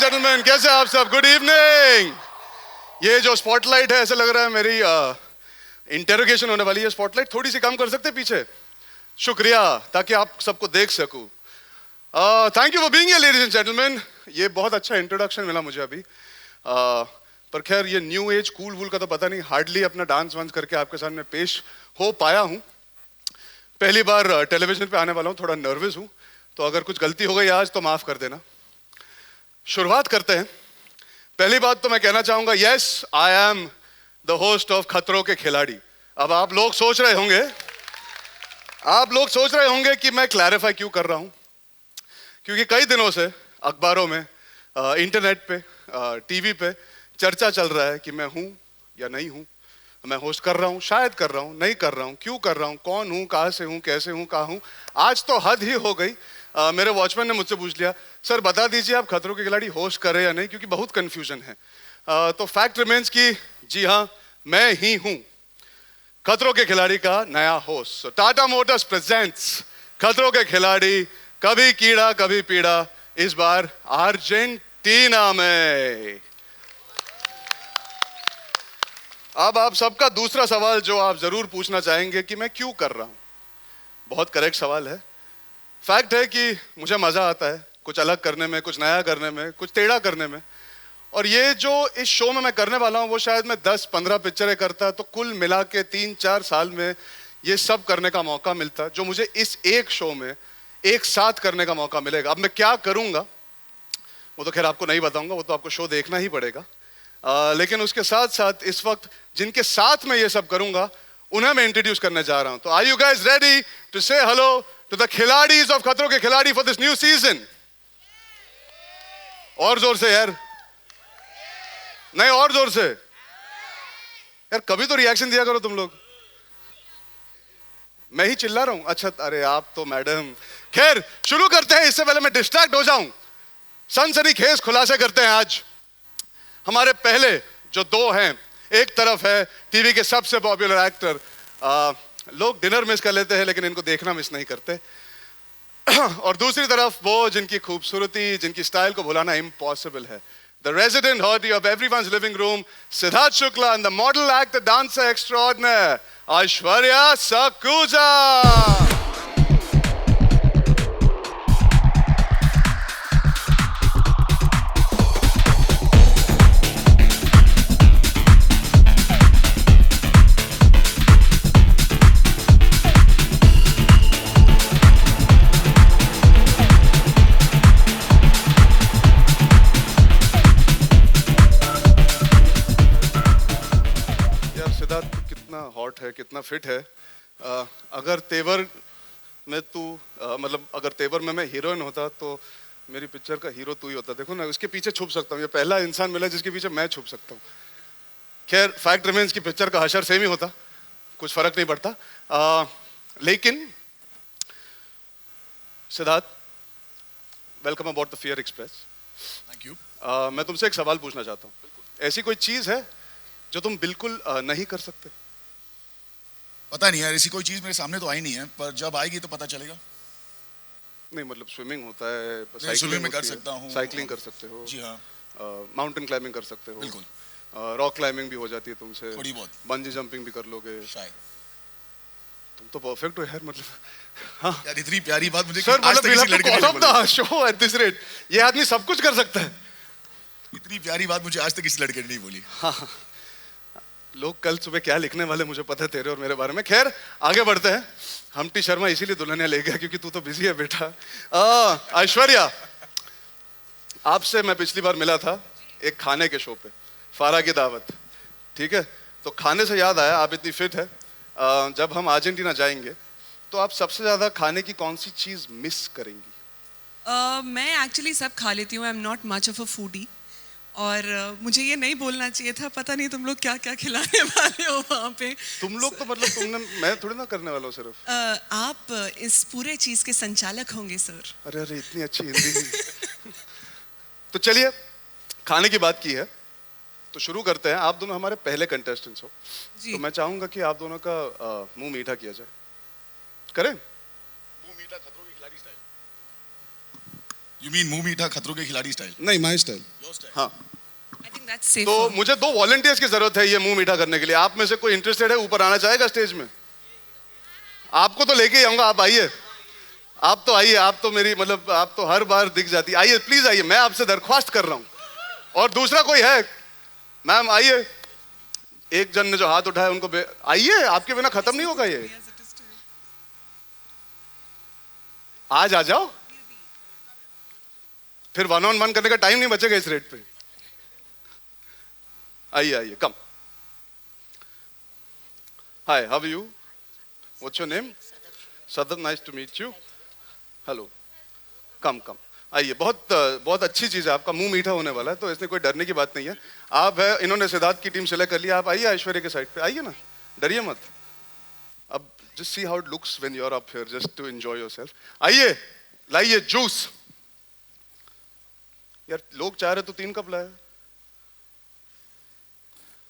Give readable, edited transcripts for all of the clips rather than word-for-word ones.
Gentleman, कैसे आप सब? Good evening. ये जो स्पॉटलाइट है, ऐसा लग रहा है मेरी इंटेरोगेशन होने वाली है। स्पॉटलाइट थोड़ी सी कम कर सकते हैं पीछे? शुक्रिया, ताकि आप सबको देख सकूं। Thank you for being here ladies and gentleman. ये बहुत अच्छा इंट्रोडक्शन मिला मुझे अभी। पर खैर, ये न्यू एज कूल वूल का तो पता नहीं, हार्डली अपना डांस वांस करके आपके सामने पेश हो पाया हूं। पहली बार टेलीविजन पे आने वाला हूं, थोड़ा नर्वस हूं, तो अगर कुछ गलती हो गई आज तो माफ कर देना। शुरुआत करते हैं। पहली बात तो मैं कहना चाहूंगा, yes I am the host of Khatron Ke खिलाड़ी। अब आप लोग सोच रहे होंगे कि मैं क्लैरिफाई क्यों कर रहा हूं, क्योंकि कई दिनों से अखबारों में, इंटरनेट पे, टीवी पे चर्चा चल रहा है कि मैं हूं या नहीं हूं, मैं होस्ट कर रहा हूं, शायद कर रहा हूं, नहीं कर रहा हूं, क्यों कर रहा हूं, कौन हूं, कहां से हूं, कैसे हूं, कहां हूं। आज तो हद ही हो गई। मेरे वॉचमैन ने मुझसे पूछ लिया, सर बता दीजिए आप खतरों के खिलाड़ी होस्ट कर रहे हैं या नहीं, क्योंकि बहुत कंफ्यूजन है। तो फैक्ट रिमेन्स कि जी हाँ, मैं ही हूं खतरों के खिलाड़ी का नया होस्ट। टाटा मोटर्स प्रेजेंट्स खतरों के खिलाड़ी, कभी कीड़ा कभी पीड़ा, इस बार अर्जेंटीना में। अब आप सबका दूसरा सवाल जो आप जरूर पूछना चाहेंगे कि मैं क्यों कर रहा हूं। बहुत करेक्ट सवाल है। फैक्ट है कि मुझे मजा आता है कुछ अलग करने में, कुछ नया करने में, कुछ टेढ़ा करने में। और ये जो इस शो में मैं करने वाला हूं, वो शायद मैं 10-15 पिक्चरें करता तो कुल मिला के 3-4 साल में ये सब करने का मौका मिलता, जो मुझे इस एक शो में एक साथ करने का मौका मिलेगा। अब मैं क्या करूंगा वो तो खैर आपको नहीं बताऊंगा, वो तो आपको शो देखना ही पड़ेगा। लेकिन उसके साथ साथ इस वक्त जिनके साथ मैं ये सब करूंगा उन्हें मैं इंट्रोड्यूस करने जा रहा हूं। तो are you guys ready to say hello to the खिलाड़ीज ऑफ खतरों के खिलाड़ी फॉर दिस न्यू सीजन? और जोर से यार, नहीं और जोर से यार, कभी तो रिएक्शन दिया करो तुम लोग। मैं ही चिल्ला रहा हूं? अच्छा, अरे आप तो मैडम। खैर शुरू करते हैं। इससे पहले मैं डिस्ट्रैक्ट हो जाऊं, सनसनीखेज खुलासे करते हैं आज। हमारे पहले जो दो हैं, एक तरफ है टीवी के सबसे पॉपुलर एक्टर, लोग डिनर मिस कर लेते हैं लेकिन इनको देखना मिस नहीं करते, और दूसरी तरफ वो जिनकी खूबसूरती, जिनकी स्टाइल को भुलाना इम्पॉसिबल है, the resident hottie of everyone's living room, Siddharth Shukla, and the model actor dancer extraordinary Aishwarya Sakhuja. Hot है, कितना फिट है। अगर तेवर में तू मतलब अगर तेवर में मैं हीरोइन होता तो मेरी पिक्चर का हीरो तू ही होता। देखो ना, उसके पीछे छुप सकता हूँ। ये पहला इंसान मिला जिसके पीछे मैं छुप सकता हूँ। खैर फैक्ट रिमेन्स की पिक्चर का हशर सेम ही होता, कुछ फर्क नहीं पड़ता। लेकिन Siddharth, welcome about the fear express. Thank you. मैं तुमसे एक सवाल पूछना चाहता हूँ। ऐसी कोई चीज है जो तुम बिल्कुल नहीं कर सकते? पता नहीं यार, ऐसी कोई चीज मेरे सामने तो आई नहीं है, पर जब आएगी तो पता चलेगा। नहीं मतलब स्विमिंग होता है, स्विमिंग में कर सकता हूँ, साइकिलिंग कर सकते हो। जी हाँ। माउंटेन क्लाइंबिंग कर सकते हो। बिल्कुल। रॉक क्लाइंबिंग भी हो जाती है तुमसे, थोड़ी बहुत। बंजी जंपिंग भी कर लोगे शायद। तुम तो परफेक्ट हो यार, मतलब। हाँ यार, इतनी प्यारी बात मुझे सर, आज तक किसी लड़के ने नहीं बोली। शो एट दिस रेट, ये आदमी सब कुछ कर सकता है। इतनी प्यारी बात मुझे आज तक किसी लड़के ने नहीं बोली। हाँ, लोग कल सुबह क्या लिखने वाले मुझे पता है तेरे और मेरे बारे में। खैर आगे बढ़ते हैं। हम्टी शर्मा इसीलिए दुल्हनिया ले गया क्योंकि तू तो बिजी है बेटा। ऐश्वर्या, आपसे मैं पिछली बार मिला था एक खाने के शो पे, फारा की दावत, ठीक है? तो खाने से याद आया, आप इतनी फिट है, जब हम अर्जेंटीना जाएंगे तो आप सबसे ज्यादा खाने की कौन सी चीज मिस करेंगी? मैं एक्चुअली सब खा लेती हूँ। I am not much of a foodie. और मुझे ये नहीं बोलना चाहिए था, पता नहीं तुम लोग क्या क्या खिलाने वाले हो वहाँ पे। तुम लोग तो मतलब तुमने, मैं थोड़ी ना करने वाला हूँ सिर्फ। आप इस पूरे चीज के संचालक होंगे सर। अरे अरे, इतनी अच्छी हिंदी। तो चलिए, खाने की बात की है तो शुरू करते हैं। आप दोनों हमारे पहले कंटेस्टेंट्स हो, तो मैं चाहूंगा कि आप दोनों का मुंह मीठा किया जाए। करें? मुंह मीठा खतरों के खिलाड़ी स्टाइल। You mean मुंह मीठा खतरों के खिलाड़ी स्टाइल? नहीं, माई स्टाइल। हाँ, I think that's safe. तो मुझे 2 वॉलंटियर्स की जरूरत है ये मुंह मीठा करने के लिए। आप में से कोई इंटरेस्टेड है, ऊपर आना चाहेगा स्टेज में? आपको तो लेके ही आऊंगा, आप आइए। आप तो आइए, आप तो मेरी मतलब आप तो हर बार दिख जाती है। आइए प्लीज आइए, मैं आपसे दरख्वास्त कर रहा हूं। और दूसरा कोई है? मैम आइए। एक जन ने जो हाथ उठाया उनको आइए, आपके बिना खत्म नहीं होगा ये। आज आ जाओ, फिर 1-on-1 करने का टाइम नहीं बचेगा इस रेट पे। आइए आइए, come. Hi, how are you? What's your name? सदब, nice to meet you. Hello, come come आइए। बहुत बहुत अच्छी चीज है, आपका मुंह मीठा होने वाला है, तो इसमें कोई डरने की बात नहीं है। आप है, इन्होंने सिद्धार्थ की टीम सेलेक्ट कर लिया। आप आइए ऐश्वर्या के साइड पे, आइए ना, डरिए मत। अब just see how it looks when you are up here, just to enjoy yourself. आइए, लाइए जूस। यार लोग चाह रहे तो 3 कप लाए।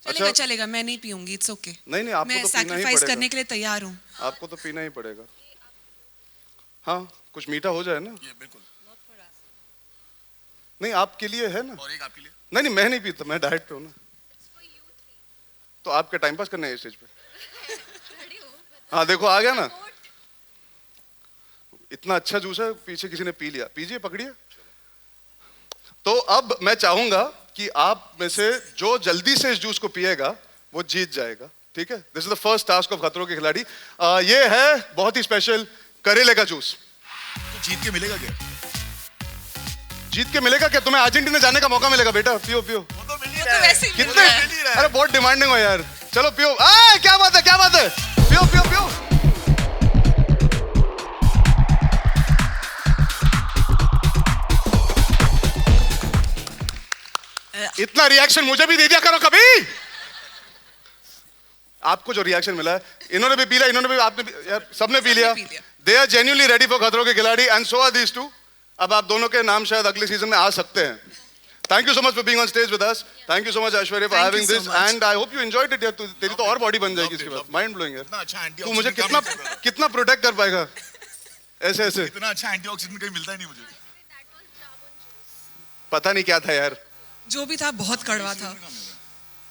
चलेगा चलेगा, मैं नहीं पीऊंगी, इट्स ओके। नहीं नहीं, आपको मैं तो पीना ही सैक्रिफाइस पड़ेगा। करने के लिए तैयार हूँ। आपको तो पीना ही पड़ेगा। हाँ, कुछ मीठा हो जाए ना। ये बिल्कुल। नहीं, आपके लिए है ना। और एक आपके लिए। नहीं नहीं, मैं नहीं पीता, मैं डाइट पे हूँ ना। तो आपके टाइम पास करने हैं स्टेज पे। हाँ देखो, आ गया ना। इतना अच्छा जूस है, पीछे किसी ने पी लिया। पीजिए, पकड़िए। तो अब मैं चाहूंगा कि आप में से जो जल्दी से इस जूस को पिएगा वो जीत जाएगा, ठीक है? This is the first task of Khatron Ke खिलाड़ी। ये है बहुत ही स्पेशल करेले का जूस। तो जीत के मिलेगा क्या? जीत के मिलेगा क्या? तुम्हें अर्जेंटीना जाने का मौका मिलेगा बेटा। पियो पियो। वो तो मिल ही वो रहा तो है। वैसे ही मिल कितने? रहा है। मिल ही रहा है। अरे बहुत डिमांडिंग हो यार। चलो पियो। क्या बात है, क्या बात है। पियो पियो पियो। इतना रिएक्शन मुझे भी दे दिया करो कभी। आपको जो रिएक्शन मिला है, इन्होंने भी पी लिया, इन्होंने भी, आपने भी, यार सबने पी लिया। They are genuinely ready for Khatron Ke Khiladi and so are these two. अब आप दोनों के नाम शायद अगले सीजन में आ सकते हैं। Thank you so much for being on stage with us. Thank you so much Aishwarya for Thank you having so this much. And I hope you enjoyed it यार। तेरी तो और बॉडी बन जाएगी इसके बाद। माइंड ब्लोइंग इतना यार। अच्छा तू मुझे एंटीऑक्सीडेंट कितना कितना प्रोटेक्ट कर पाएगा ऐसे ऐसे? इतना अच्छा एंटीऑक्सीडेंट कहीं मिलता ही नहीं मुझे। पता नहीं क्या था यार। जो भी था बहुत कड़वा था।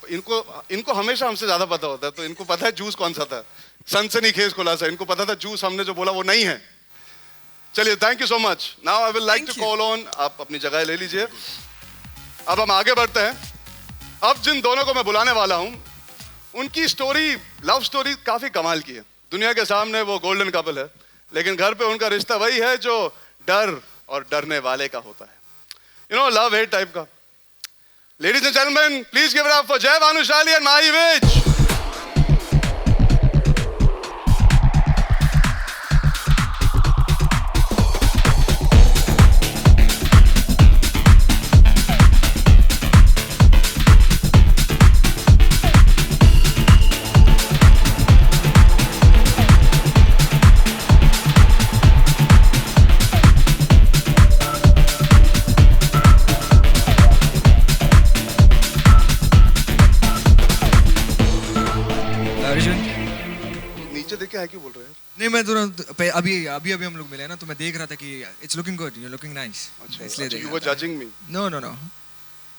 इनको हमेशा हमसे ज्यादा पता होता है, तो इनको पता है जूस कौन सा था। सनसनीखेज खुलासा, इनको पता था जूस हमने जो बोला वो नहीं है। चलिए, thank you so much. Now I will like to Thank you. Call on, आप अपनी जगह ले लीजिए। अब हम आगे बढ़ते हैं। अब जिन दोनों को मैं बुलाने वाला हूं, उनकी स्टोरी, लव स्टोरी काफी कमाल की है। दुनिया के सामने वो गोल्डन कपल है, लेकिन घर पे उनका रिश्ता वही है जो डर और डरने वाले का होता है। You know, love hate type का। Ladies and gentlemen, please give it up for Jai Vanushali and Mahi Vij. Arjun, नीचे देख के है क्यों बोल रहे हैं? नहीं मैं तुरंत अभी अभी अभी हम लोग मिले ना, तो मैं देख रहा था कि it's looking good, you looking nice, इसलिए अच्छा, देख you रहा were था। judging me. No no no,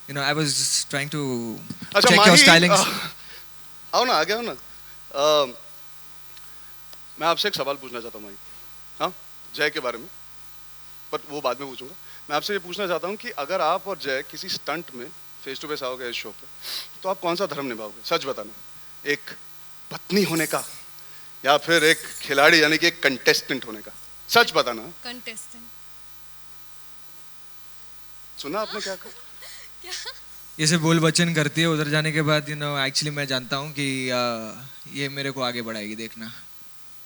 you know I was just trying to अच्छा चेक योर माही, स्टाइलिंग। आओ ना, आ गया हो ना। मैं आपसे एक सवाल पूछना चाहता हूँ माही। हाँ, जय के बारे में, पर वो बाद में पूछूंगा। मैं आपसे ये पूछना चाहता हूँ कि अगर आप और जय किसी स्टंट में फेस टू फेस आओगे इस शो पे, तो आप कौन सा धर्म निभाओगे? सच बताना। एक पत्नी होने का या फिर एक खिलाड़ी यानी कि एक कंटेस्टेंट होने का? सच बताना। कंटेस्टेंट। सुना आपने क्या कहा? ये सब बोल बच्चन करती है, उधर जाने के बाद यू नो एक्चुअली मैं जानता हूँ कि ये मेरे को आगे बढ़ाएगी, देखना।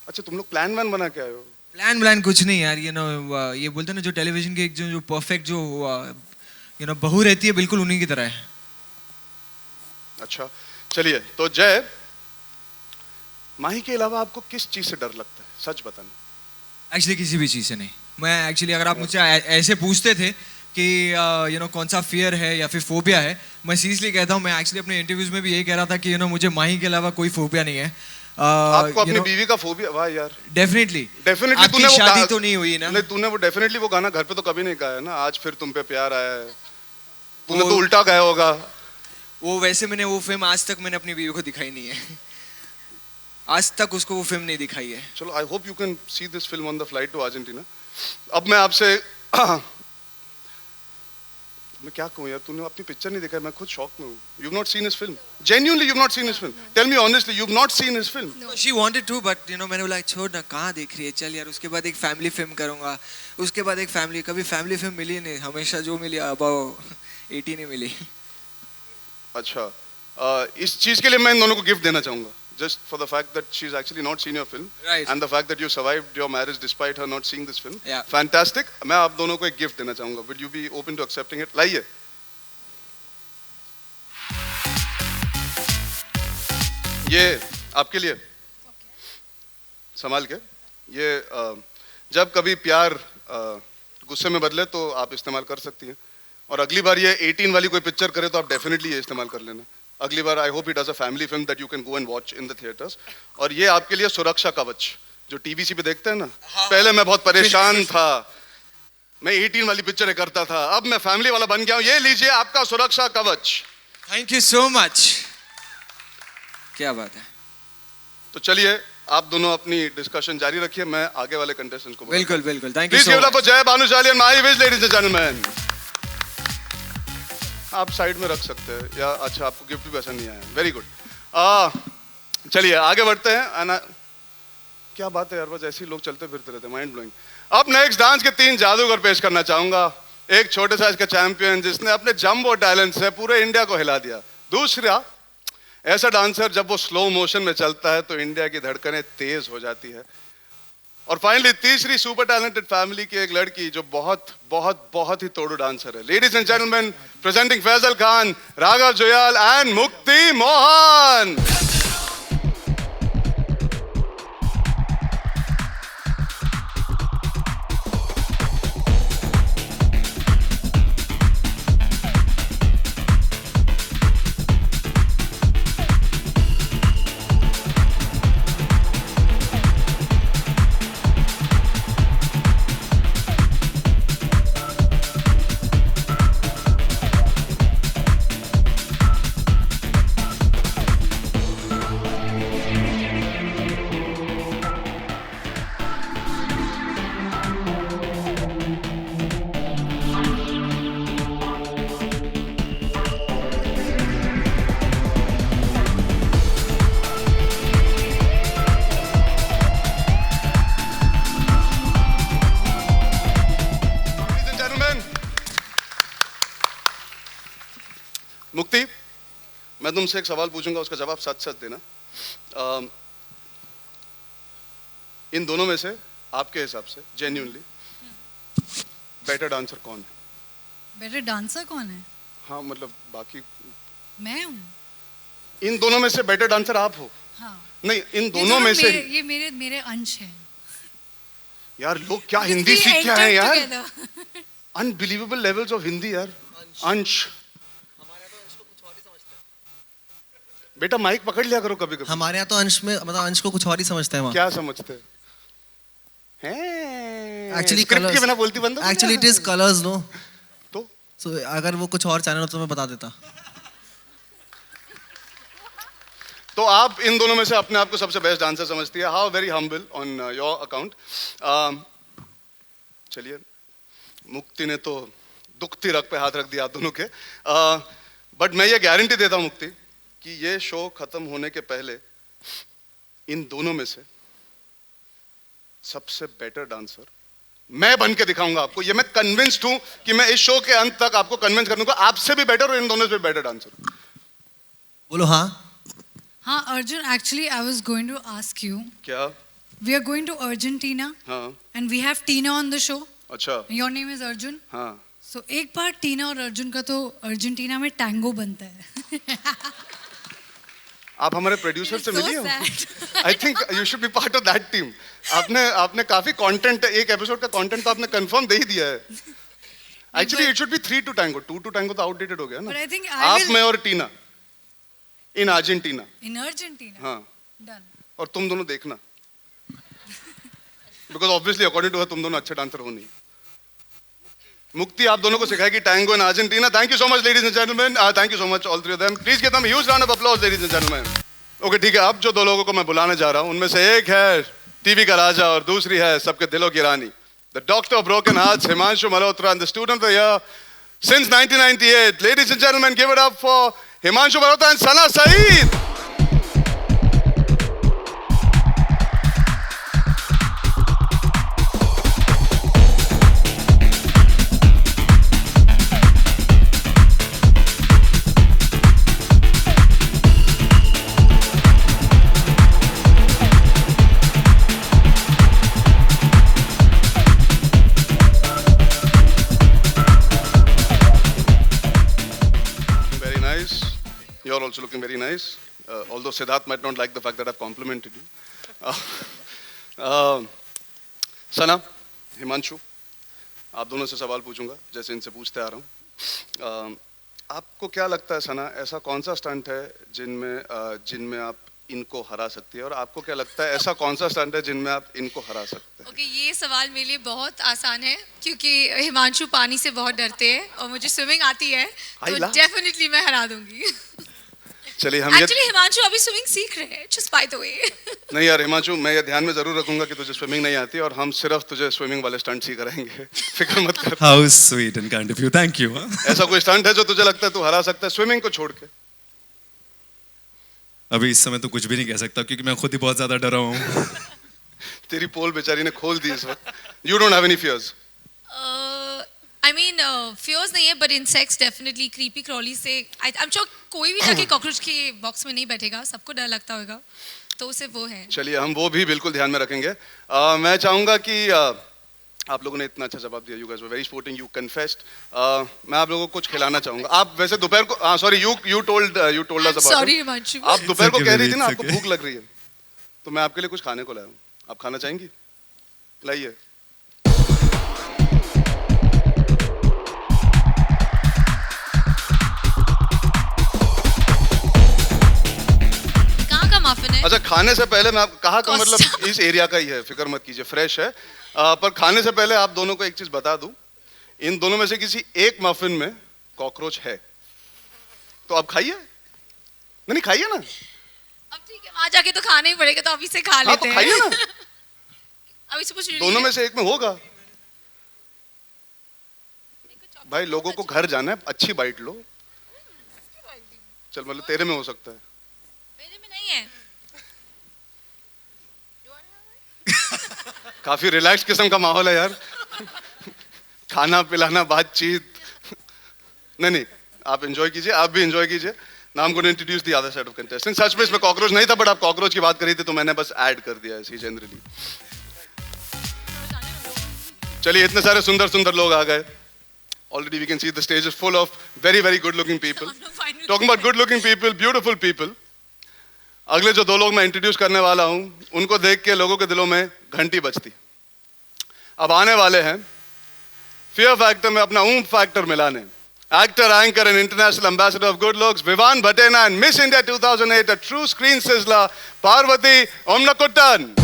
अच्छा, तुम लोग प्लान वैन बना के आए हो? प्लान कुछ नहीं यार, यू नो ये बोलते हैं ना जो टेलीविजन की एक जो परफेक्ट जो यू नो बहू रहती है, बिल्कुल उन्हीं की तरह है। अच्छा, चलिए। तो जय, माही के अलावा आपको किस चीज से डर लगता है? सच बताना। एक्चुअली किसी भी चीज़ से नहीं। मैं एक्चुअली अगर आप मुझसे ऐसे पूछते थे कि यू नो कौन सा फियर है या फिर फोबिया है, मैं सीरियसली कहता हूँ, मैं एक्चुअली अपने इंटरव्यूज में भी यही कह रहा था कि यू नो मुझे माही के अलावा कोई फोबिया नहीं है। आपको अपनी बीवी का फोबिया, वाह यार। डेफिनेटली डेफिनेटली आपकी तूने वो शादी तो नहीं हुई ना? नहीं, तूने वो डेफिनेटली वो गाना घर पे तो कभी नहीं गाया है ना। आज फिर तुम पे प्यार आया है, तूने वो- तो उल्टा गाया होगा। वो वैसे मैंने वो फिल्म आज तक मैंने अपनी बीवी को दिखाई नहीं है। आज तक उसको वो फिल्म नहीं दिखाई है। चलो, I hope you can see this film on the flight to Argentina. अब मैं आपसे मैं क्या कहूँ यार, तूने अपनी पिक्चर नहीं देखा है, मैं खुद शॉक में हूँ। You've not seen his film? Genuinely, you've not seen his film? Tell me honestly, you've not seen his film? She wanted to, but मैंने बोला छोड़ ना, कहाँ देख रही है, चल यार। उसके बाद एक फैमिली फिल्म करूँगा, उसके बाद एक फैमिली, कभी फैमिली फिल्म मिली नहीं। हमेशा जो मिली अबाव 18 ही मिली। अच्छा, इस चीज के लिए मैं इन दोनों को गिफ्ट देना चाहूंगा, just for the fact that she's actually not seen your film, Right. and the fact that you survived your marriage despite her not seeing this film. Yeah. Fantastic. मैं आप दोनों को एक गिफ्ट देना चाहूंगा. Will you be open to accepting it? लाइए. ये आपके लिए. संभाल के. ये जब कभी प्यार गुस्से में बदले तो आप इस्तेमाल कर सकती हैं. और अगली बार ये 18 वाली कोई पिक्चर करे तो आप डेफिनेटली ये इस्तेमाल कर लेना. अगली बार I hope it does a family film that you can go and watch in the theatres. और ये आपके लिए सुरक्षा कवच, जो टीवीसी पे देखते हैं ना. पहले मैं बहुत परेशान था, मैं 18 वाली पिक्चरें करता था, अब मैं फैमिली वाला बन गया हूं. ये लीजिए आपका सुरक्षा कवच. Thank you so much. क्या बात है. तो चलिए आप दोनों अपनी डिस्कशन जारी रखिए, मैं आगे वाले कंटेस्टेंट्स को बिल्कुल बिल्कुल. Thank you please so give it up much. For Jay Bhanushali and Mahi Vij, ladies and gentleman. आप साइड में रख सकते हैं या अच्छा आपको गिफ्ट भी पसंद नहीं आया. Very good. चलिए आगे बढ़ते हैं. क्या बात है यार, बस ऐसे ही लोग चलते फिरते रहते, माइंड ब्लोइंग. अब नेक्स्ट डांस के 3 जादूगर पेश करना चाहूंगा. एक छोटे साइज का चैंपियन जिसने अपने जंबो टैलेंट से पूरे इंडिया को हिला दिया. दूसरा ऐसा डांसर जब वो स्लो मोशन में चलता है तो इंडिया की धड़कनें तेज हो जाती है. और फाइनली तीसरी सुपर टैलेंटेड फैमिली की एक लड़की जो बहुत बहुत बहुत ही तोड़ू डांसर है. Ladies and gentleman, presenting Faisal Khan, Raghav Juyal and Mukti Mohan. मुक्ति, मैं तुमसे एक सवाल पूछूंगा, उसका जवाब सच सच देना. इन दोनों में से आपके हिसाब से जेन्युइनली बेटर डांसर कौन है? बेटर डांसर कौन है? हाँ मतलब बाकी मैं हूँ. इन दोनों में से बेटर डांसर आप हो? हाँ. नहीं, इन दोनों में से ये मेरे अंश हैं. यार लोग क्या हिंदी सीख के आए यार. अनबिलीवेबल लेवल्स ऑफ हिंदी यार. अंश, बेटा माइक पकड़ लिया करो कभी कभी. हमारे यहाँ तो अंश में मतलब अंश को कुछ और ही समझते हैं वहाँ. क्या समझते हैं? एक्चुअली स्क्रिप्ट के बिना बोलती बंद. Actually it is Colors no. तो सो अगर वो कुछ और चैनल हो तो मैं बता देता. तो आप इन दोनों में से अपने आप को सबसे बेस्ट डांसर समझती है. How very humble on your account. चलिए, मुक्ति ने तो दुखती रग पे हाथ रख दिया आप दोनों के. बट मैं ये गारंटी देता हूँ मुक्ति कि ये शो खत्म होने के पहले इन दोनों में से सबसे बेटर डांसर मैं बन के दिखाऊंगा आपको. ये मैं कन्विंस्ड हूं कि मैं इस शो के अंत तक आपको कन्विंस कर दूंगा आपसे भी बेटर और इन दोनों से भी बेटर डांसर. बोलो हाँ. हाँ Arjun, actually I was going to ask you. क्या? We are going to Argentina हाँ. And we have Tina on the show. अच्छा. Your name is Arjun. हाँ. सो एक बार टीना और अर्जुन का तो अर्जेंटीना में टैंगो बनता है. आप हमारे प्रोड्यूसर से It is so मिली हो? sad. I think you should be part of that team. आपने काफी कंटेंट, एक एपिसोड का कंटेंट तो आपने कंफर्म दे ही दिया है. Actually it should be 3 to tango. 2 to tango तो आउटडेटेड हो गया ना. But I think I आप, will- मैं और Tina in Argentina. In Argentina. हाँ. Done. और तुम दोनों देखना, because obviously according to her तुम दोनों अच्छे डांसर हो नहीं। मुक्ति आप दोनों को सिखाएगी tango in Argentina. Thank you so much ladies and gentleman, thank you so much all three of them. Please give them huge round of applause ladies and gentleman. Okay ठीक है, अब जो दो लोगों को मैं बुलाने जा रहा हूं उनमें से एक है टीवी का राजा और दूसरी है सबके दिलों की रानी, the doctor of broken hearts, Himanshu Malhotra, and the student of the year since 1998। Ladies and gentleman, give it up for Himanshu Malhotra and Sana Saeed. You're also looking very nice, although Siddharth might not like the fact that I've complimented you. सना, हिमांशु, आप दोनों से सवाल पूछूंगा जैसे इनसे पूछते आ रहा हूँ। आपको क्या लगता है सना, ऐसा कौन सा स्टंट है जिनमें आप इनको हरा सकती है, और आपको क्या लगता है ऐसा कौन सा स्टंट है जिनमें आप इनको हरा सकते हैं? ओके, ये सवाल मेरे लिए बहुत आसान है क्योंकि हिमांशु पानी से बहुत डरते हैं और मुझे स्विमिंग आती है, तो डेफिनेटली मैं हरा दूंगी। चलिए हम एक्चुअली हिमांशु अभी स्विमिंग सीख रहे हैं, जस्ट बाय द वे। नहीं यार हिमांशु, मैं ये ध्यान में जरूर रखूंगा कि तुझे स्विमिंग नहीं आती और हम सिर्फ तुझे स्विमिंग वाले स्टंट ही करेंगे, फिक्र मत कर। How sweet and kind of you. Thank you. ऐसा कोई स्टंट है जो तुझे लगता है तू हरा सकता है स्विमिंग को छोड़ के? अभी इस समय तो कुछ भी नहीं कह सकता क्योंकि मैं खुद ही बहुत ज्यादा डरा हूँ। तेरी पोल बेचारी ने खोल दी इस वक्त। You don't have any fears? I mean fears नहीं है, but insects definitely, creepy crawly से आई एम श्योर कोई भी जाके कॉकरोच के बॉक्स में नहीं बैठेगा, सबको डर लगता होगा, तो उसे वो है। चलिए हम वो भी बिल्कुल ध्यान में रखेंगे। मैं चाहूंगा कि आप लोगों ने इतना अच्छा जवाब दिया, you guys were very sporting, you confessed. मैं आप लोगों को कुछ खिलाना चाहूंगा। आप वैसे दोपहर को sorry you told us about, sorry Himanshu, आप दोपहर को कह रही थी ना It's आपको okay. भूख लग रही है, तो मैं आपके लिए कुछ खाने को लाया हूँ, आप खाना चाहेंगी? लाइए। मफिन है। अच्छा, खाने से पहले मैं कहा का मतलब इस एरिया का ही है, फिक्र मत कीजिए, फ्रेश है। पर खाने से पहले आप दोनों को एक चीज बता दूं, इन दोनों में से किसी एक मफिन में कॉकरोच है, तो आप खाइए। नहीं खाइए ना, अब ठीक है, वहां जाके तो खाना ही पड़ेगा, तो अभी से खा लेते हैं। खाइए ना। अभी से कुछ दोनों में से एक में होगा। भाई लोगों को घर जाना है, अच्छी बाइट लो। चल मतलब तेरे में हो सकता है, मेरे में नहीं है। काफी रिलैक्स किस्म का माहौल है यार। खाना पिलाना, बातचीत। नहीं आप एंजॉय कीजिए, आप भी एंजॉय कीजिए। Now I am going to introduce the other set of contestants. सच में इसमें कॉकरोच नहीं था, बट आप कॉकरोच की बात कर रही थी तो मैंने बस ऐड कर दिया ऐसे जनरली। चलिए, इतने सारे सुंदर सुंदर लोग आ गए। Already we can see the stage is full of very very good looking people. Talking about good looking people, beautiful people. अगले जो दो लोग मैं इंट्रोड्यूस करने वाला हूं, उनको देख के लोगों के दिलों में घंटी बजती। अब आने वाले हैं फियर फैक्टर में अपना ऊंफ फैक्टर मिलाने। Actor, anchor and international ambassador of good looks Vivan Bhatena and Miss India 2008, a true screen sizzler, Parvathy Omanakuttan.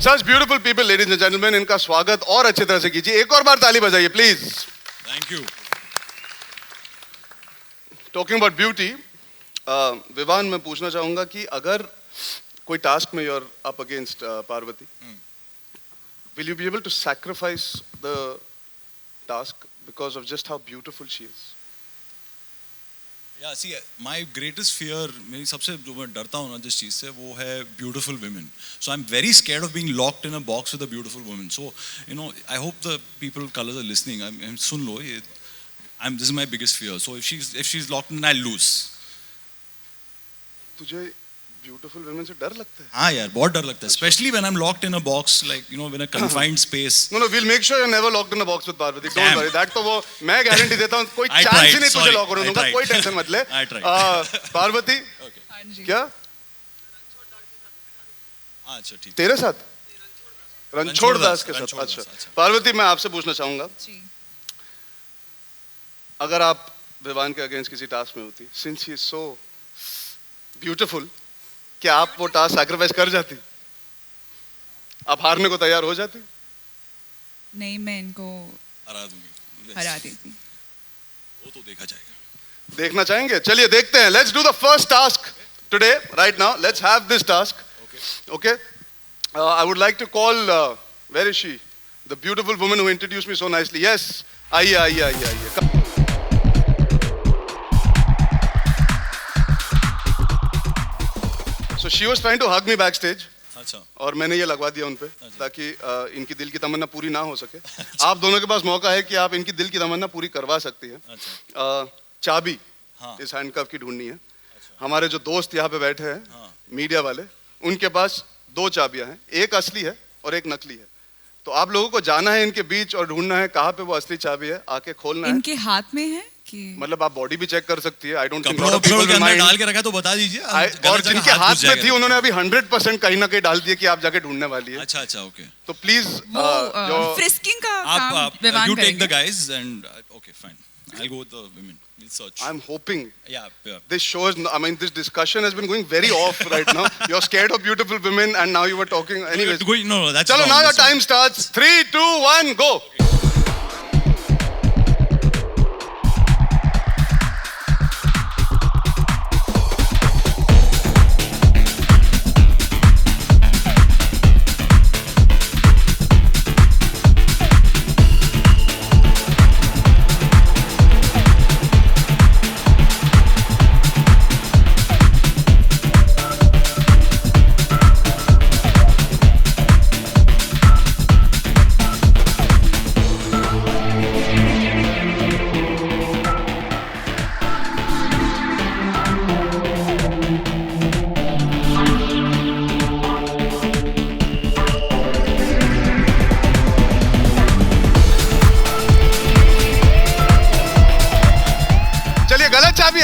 Such beautiful people, ladies and gentlemen, इनका स्वागत और अच्छी तरह से कीजिए। एक और बार ताली बजाइए please. Thank you. Talking about beauty, Vivan मैं पूछना चाहूंगा कि अगर कोई टास्क में you're up against Parvati, will you be able to sacrifice the task because of just how beautiful she is? Yeah, see, my greatest fear, मेरी सबसे जो मैं डरता हूँ ना जिस चीज़ से, वो है beautiful women. So I'm very scared of being locked in a box with a beautiful woman. So I hope the people colors are listening. I'm सुन लो ये, this is my biggest fear. So if she's locked in, I'll lose. तुझे beautiful women से डर लगता है? हाँ यार, बहुत डर लगता है, especially when I'm locked in a box, like you know, in a confined space. No, we'll make sure you're never locked in a box with Parvati. Don't Damn. worry. That तो वो मैं गारंटी देता हूँ, कोई I chance he tried, नहीं तुझे sorry. Lock करने I दूंगा, tried. कोई टेंशन मत ले। I tried. पार्वती क्या? हाँ, अच्छा ठीक। तेरे साथ? रणछोड़ दास के साथ। रणछोड़ अच्छा दास, अच्छा। पार्वती, मैं आपसे पूछना चाहूंगा, जी अगर आप विवान के अगेंस्ट किसी टास्क में होती, since he is so beautiful, क्या आप वो टास्क सैक्रिफाइस कर जाती? आप हारने को तैयार हो जाती? नहीं, मैं इनको हरा दूंगी। हरा देती। वो तो देखा जाएगा। देखना चाहेंगे? चलिए देखते हैं। Let's do the first task today, right now. Let's have this task. Okay, I would like to call, where is she, the beautiful woman who introduced me so nicely. Yes, आइए आइए आइए आइए। So she was trying to hug me backstage. अच्छा। और मैंने ये लगवा दिया उन पे, ताकि इनकी दिल की तमन्ना पूरी ना हो सके। आप दोनों के पास मौका है कि आप इनकी दिल की तमन्ना पूरी करवा सकती हैं। अच्छा। चाबी हाँ। इस हैंडकफ की ढूंढनी है। हमारे जो दोस्त यहाँ पे बैठे हैं, हाँ। मीडिया वाले, उनके पास 2 चाबियां हैं, एक असली है और एक नकली है। तो आप लोगों को जाना है इनके बीच और ढूंढना है कहाँ पे वो असली चाबी है, आके खोलना है। इनके हाथ में है कि मतलब आप बॉडी भी चेक कर सकती है। आई डोंट थिंक कपड़ों के अंदर डाल के रखा तो बता दीजिए। और जिनके हाथ में थी उन्होंने अभी 100% कहीं ना कहीं डाल दिया कि आप जाके ढूंढने वाली है। अच्छा अच्छा, ओके। तो प्लीज फ्रिस्किंग का काम आप विवान you take करेंगे। the guys and okay fine. I'll go with the women. We'll search. I'm hoping Yeah, yeah. this shows, I mean, this discussion has been going very off right now. You're scared of beautiful women and now you were talking. Anyways, No, that's chalo, wrong, now your that's wrong. time starts. 3, 2, 1, go.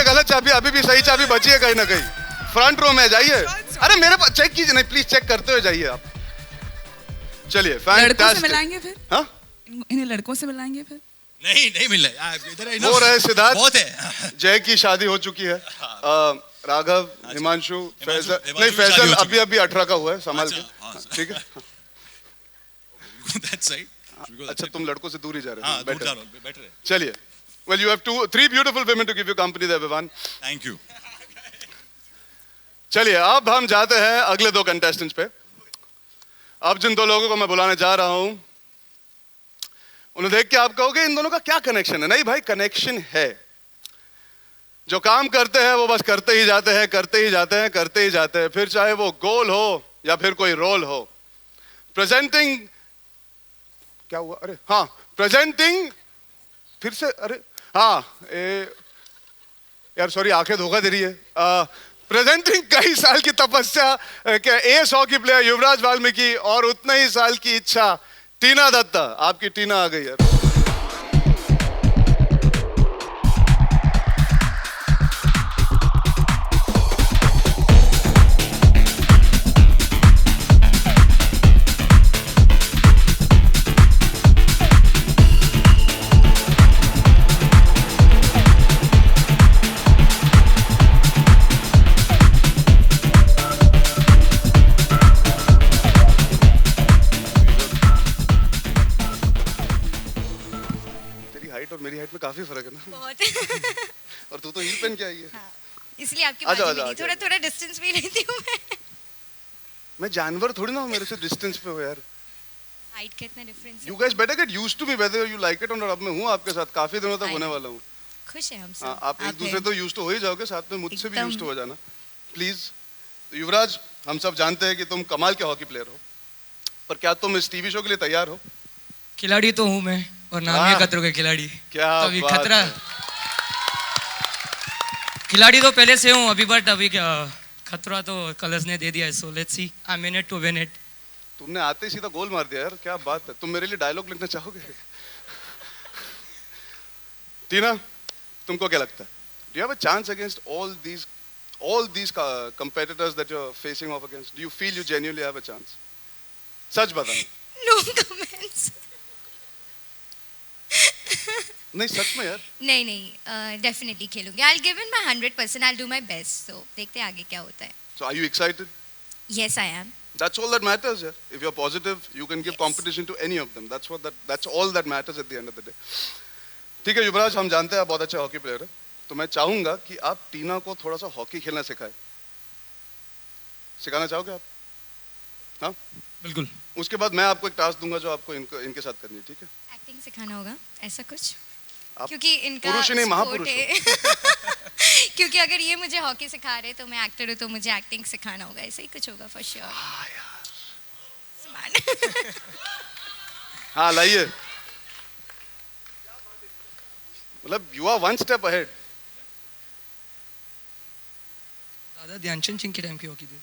गलत चाबी, अभी भी सही चाबी बची है कहीं ना कहीं। फ्रंट रो में जाइए। अरे मेरे पास चेक कीजिए, नहीं प्लीज चेक करते हुए जाइए आप। चलिए, लड़कों से मिलाएंगे फिर? हाँ, इन्हें लड़कों से मिलाएंगे फिर? नहीं मिल रहा है इधर है। हो रहे सिद्धार्थ, बहुत है। जय की शादी हो चुकी है। राघव, हिमांशु, फैजल, नहीं की फैजल शादी हो अभी अभी 18 का हुआ है, संभाल के। ठीक है। That's right. अच्छा, तुम लड़कों से दूर ही जा रहे हाँ, हो। दूर जा रहा हूँ, better है। चलिए, well you have 3 beautiful women to give you company there, Vivan. Thank you. चलिए, अब हम जाते हैं अगले 2 कंटेस्टेंट्स पे। अब जिन 2 लोगों को मैं बुलाने जा रहा हूं, उन्हें देख के आप कहोगे इन दोनों का क्या कनेक्शन है? नहीं भाई, कनेक्शन है। जो काम करते हैं वो बस करते ही जाते हैं, करते ही जाते हैं, करते ही जाते हैं, फिर चाहे वो गोल हो या फिर कोई रोल हो। प्रेजेंटिंग, क्या हुआ? अरे हाँ, प्रेजेंटिंग, फिर से, अरे हाँ, यार सॉरी, आंखें धोखा दे रही है। प्रेजेंटिंग कई साल की तपस्या के एस हॉकी प्लेयर युवराज वाल्मीकि और उतने ही साल की इच्छा टीना दत्ता। आपकी टीना आ गई यार। और मेरी हाइट में काफी फर्क है ना। बहुत। और तू तो हील पहन के आई है। हाँ, इसलिए आपकी आजा, बाजू में आजा, नहीं, थोड़ा डिस्टेंस भी रहती हूँ मैं जानवर थोड़ी ना हूँ, मेरे से डिस्टेंस पे हो यार। हाइट का इतना difference You guys better get used to me whether you like it or not। अब मैं हूँ आपके साथ, काफी दिनों तक होने वाला हूँ। खुश है हम सब। हाँ, आप एक दूसरे तो यूज्ड तो हो ही जाओगे, साथ में मुझसे भी यूज्ड हो जाना प्लीज। युवराज, हम सब जानते हैं कि तुम कमाल के हॉकी प्लेयर हो, पर क्या तुम इस टीवी शो के लिए तैयार हो? खिलाड़ी तो हूँ मैं, और नाम ही खतरों के खिलाड़ी। क्या तो अभी बात खतरा है। खिलाड़ी तो पहले से हूँ अभी, बट अभी क्या खतरा तो कलर्स ने दे दिया है, so let's see, I mean it to win it. तुमने आते ही सीधा गोल मार दिया यार, क्या बात है. तुम मेरे लिए डायलॉग लिखना चाहोगे? टीना, तुमको क्या लगता है? Do you have a chance against all these competitors that you're facing off against? Do you feel you genuinely have a chance? सच बताना. No comments. नहीं सच में यार. नहीं डेफिनेटली खेलूंगी. I will give in my 100%. I will do my best. So देखते हैं आगे क्या होता है. So are you excited? Yes I am. That's all that matters. Yeah. If you're positive, you can give Yes. competition to any of them. That's all that matters at the end of the day. ठीक है युवराज, हम जानते हैं आप बहुत अच्छे hockey player हैं, तो मैं चाहूंगा कि आप टीना को थोड़ा सा हॉकी खेलना सिखाना चाहोगे आप? हाँ बिल्कुल. उसके बाद मैं आपको एक टास्क दूंगा जो आपको इनके साथ करनी है, ठीक है? एक्टिंग सिखाना होगा ऐसा कुछ, आप क्योंकि इनका पुरुष ही नहीं, sport महापुरुष है. क्योंकि अगर ये मुझे हॉकी सिखा रहे तो मैं एक्टर हूँ, तो मुझे एक्टिंग सिखाना होगा. ऐसा ही कुछ होगा फॉर श्योर. हाँ लाइए. मतलब you are one step ahead. दादा ध्यानचंद सिंह के टाइम की हॉकी थी.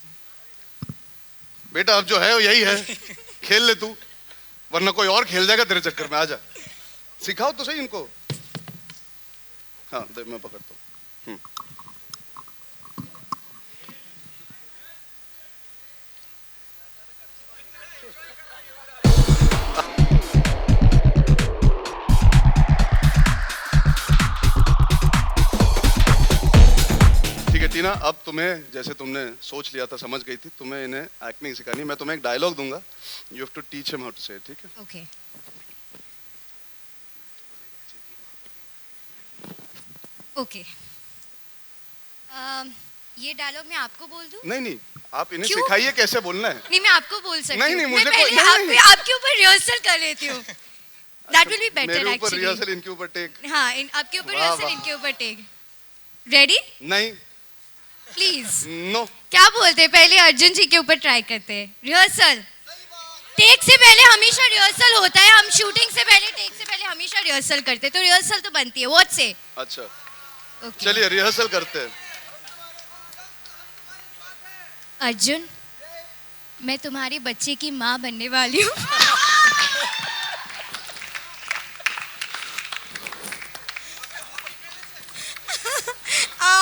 बेटा अब जो है वो यही है, खेल ले तू, वरना कोई और खेल जाएगा तेरे चक्कर में. आ जा, सिखाओ तो सही इनको. हाँ मैं पकड़ता हूँ. ठीक है टीना, अब तुम्हें जैसे तुमने सोच लिया था, समझ गई थी, तुम्हें इन्हें एक्टिंग सिखानी. मैं तुम्हें एक डायलॉग दूंगा, you have to teach him how to say it. ठीक है? Okay okay. ये डायलॉग मैं आपको बोल दूं? नहीं आप इन्हें क्यों? सिखाइए कैसे बोलना है. नहीं मैं आपको बोल सकती हूँ. नहीं, मैं मुझे पहले नहीं. आपके ऊपर रिहर्सल कर लेती हूँ. दैट विल बी बेटर मेरे ऊपर एक्चुअली. रिहर्सल, इनके ऊपर टेक. हाँ आपके ऊपर वाह, रिहर्सल, वाह. इनके ऊपर टेक. रेडी? नहीं प्लीज. नो. क्या बोलते हैं, पहले अर्जुन जी के ऊपर ट्राई करते हैं. रिहर्सल टेक से पहले हमेशा रिहर्सल होता है. हम शूटिंग से पहले, टेक से पहले हमेशा रिहर्सल करते हैं, तो रिहर्सल तो बनती है. व्हाट से? अच्छा ओके. चलिए रिहर्सल करते हैं. अर्जुन, मैं तुम्हारी बच्चे की माँ बनने वाली हूँ.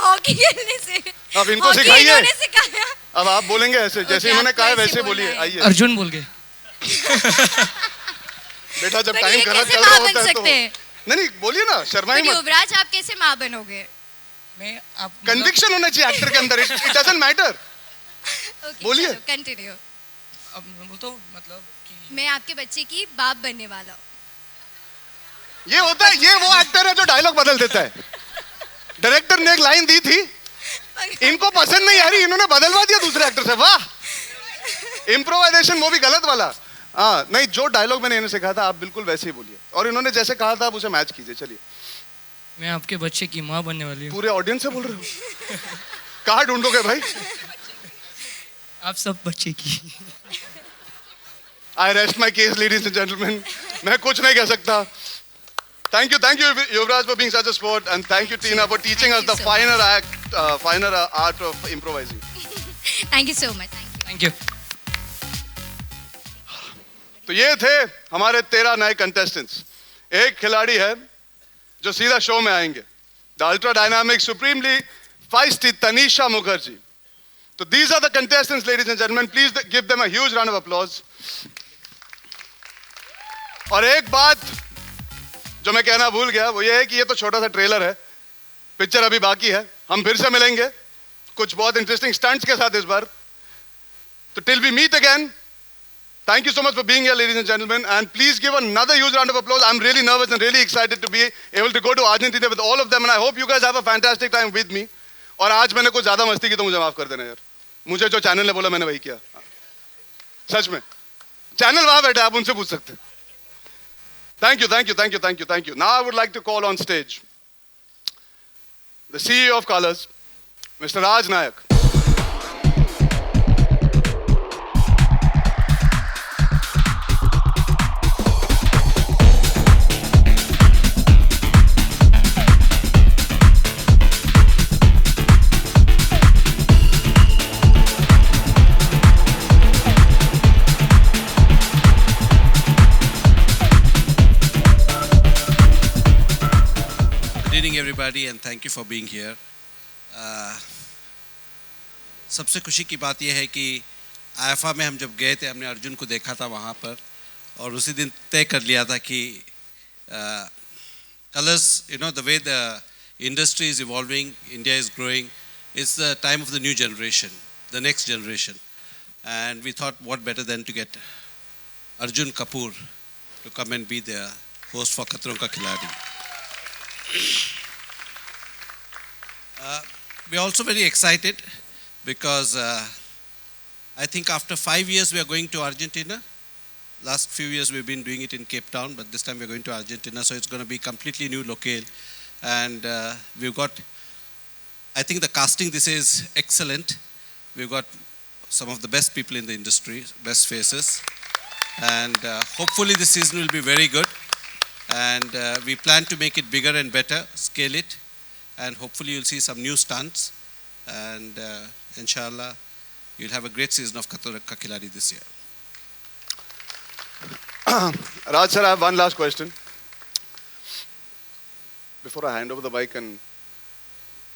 हॉकी खेलने से. अब इनको हॉकी सिखाइए. इन्होंने सिखाया. अब आप बोलेंगे ऐसे, जैसे Okay, इन्होंने आपको कहा है ऐसे वैसे बोलना बोलिए. है. आइए अर्जुन बोल के. बेटा, जब पर टाइम ये खराब कैसे चल रहा माँ होता बन है तो सकते हैं? नहीं बोलिए ना, शर्माइए पर मत. युवराज आप कैसे माँ बनोगे? मैं आप कन्विक्शन होना चाहिए एक्टर के अंदर. It doesn't matter. Okay, बोलिए. चलो, कंटिन्यू. अब मैं बोलता हूँ मतलब कि मैं आपके बच्चे की बाप बनने वाला हूँ. ये होता है, ये वो एक्टर है जो डायलॉग बदल देता है. डायरेक्टर ने एक लाइन दी थी, इनको पसंद नहीं आ रही, इन्होंने बदलवा दिया दूसरे एक्टर से. वाह, इम्प्रोवाइजेशन, वो भी गलत वाला. हाँ नहीं, जो डायलॉग मैंने इन्हें सिखाया था आप बिल्कुल वैसे ही बोलिए, और इन्होंने जैसे कहा था आप उसे मैच कीजिए. चलिए. मैं आपके बच्चे की माँ बनने वाली हूँ. पूरे ऑडियंस से बोल रहे हो? कहाँ ढूंढोगे भाई? आप सब बच्चे की. I rest my case, ladies and gentlemen. मैं कुछ नहीं कह सकता. Thank you, Yuvraj, for being such a sport, and thank you, Tina, for teaching us Thank you the so finer art of improvising. Thank you so much. Thank you. तो ये थे हमारे 13 नए कंटेस्टेंट्स. एक खिलाड़ी है जो सीधा शो में आएंगे, the ultra dynamic supremely feisty Tanisha Mukherjee. So these are the contestants, ladies and gentlemen. Please give them a huge round of applause. और एक बात जो मैं कहना भूल गया वो ये है कि ये तो छोटा सा ट्रेलर है, पिक्चर अभी बाकी है. हम फिर से मिलेंगे कुछ बहुत इंटरेस्टिंग स्टंट्स के साथ इस बार. तो till we meet again, thank you so much for being here, ladies and gentlemen, and please give another huge round of applause. I'm really nervous and really excited to be able to go to Argentina with all of them, and I hope you guys have a fantastic time with me. और आज मैंने कुछ ज्यादा मस्ती की तो मुझे माफ कर देना यार. मुझे जो चैनल ने बोला मैंने वही किया. सच में चैनल वहां बैठे, आप उनसे पूछ सकते हैं. Thank you, thank you, thank you, thank you, thank you. Now I would like to call on stage the CEO of Colors, Mr. Raj Nayak. everybody and thank you for being here. सबसे खुशी की बात यह है कि IIFA में हम जब गए थे हमने अर्जुन को देखा था वहाँ पर और उसी दिन तय कर लिया था कि colors, you know, the way the industry is evolving, India is growing, it's the time of the new generation, the next generation. And we thought what better than to get Arjun Kapoor to come and be the host for Khatron Ka Khiladi. We're also very excited because I think after 5 years we are going to Argentina. Last few years we've been doing it in Cape Town, but this time we're going to Argentina, so it's going to be completely new locale. And we've got, I think the casting this is excellent. We've got some of the best people in the industry, best faces. And hopefully this season will be very good. And we plan to make it bigger and better, scale it. And hopefully you'll see some new stunts. And inshallah, you'll have a great season of Khatron Ka Khiladi this year. Raj sir, I have one last question. Before I hand over the mic and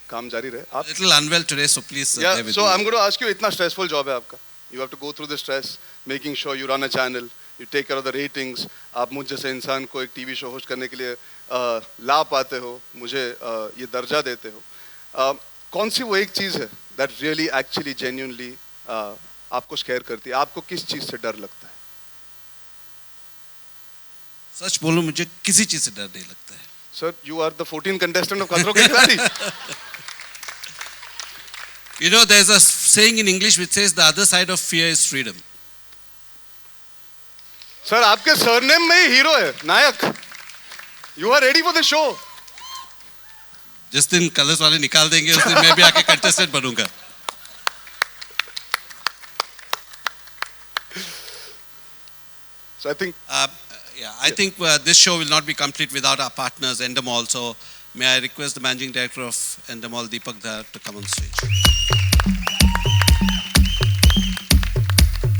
काम जारी रहे. A little unwell today, so please bear Yeah, with so me. I'm going to ask you, इतना stressful job है आपका. You have to go through the stress, making sure you run a channel, you take care of the ratings. आप मुझ जैसे इंसान को एक TV show host करने के लिए ला पाते हो, मुझे ये दर्जा देते हो. कौन सी वो एक चीज़ है that really actually genuinely आपको स्केयर करती है? आपको किस चीज़ से डर लगता है? सच बोलूं मुझे किसी चीज से डर नहीं लगता है. Sir, you are the 14th contestant of Khatron Ka Khiladi. You know, there's a saying in English which says the other side of fear is freedom. Sir, आपके सरनेम में ही हीरो है, नायक. You are ready for the show. जिस दिन colours वाले निकाल देंगे उस दिन मैं भी आके कंटेस्टेंट बनूंगा. So I think I think this show will not be complete without our partners, Endemol. So may I request the managing director of Endemol, Deepak Dhar, to come on stage.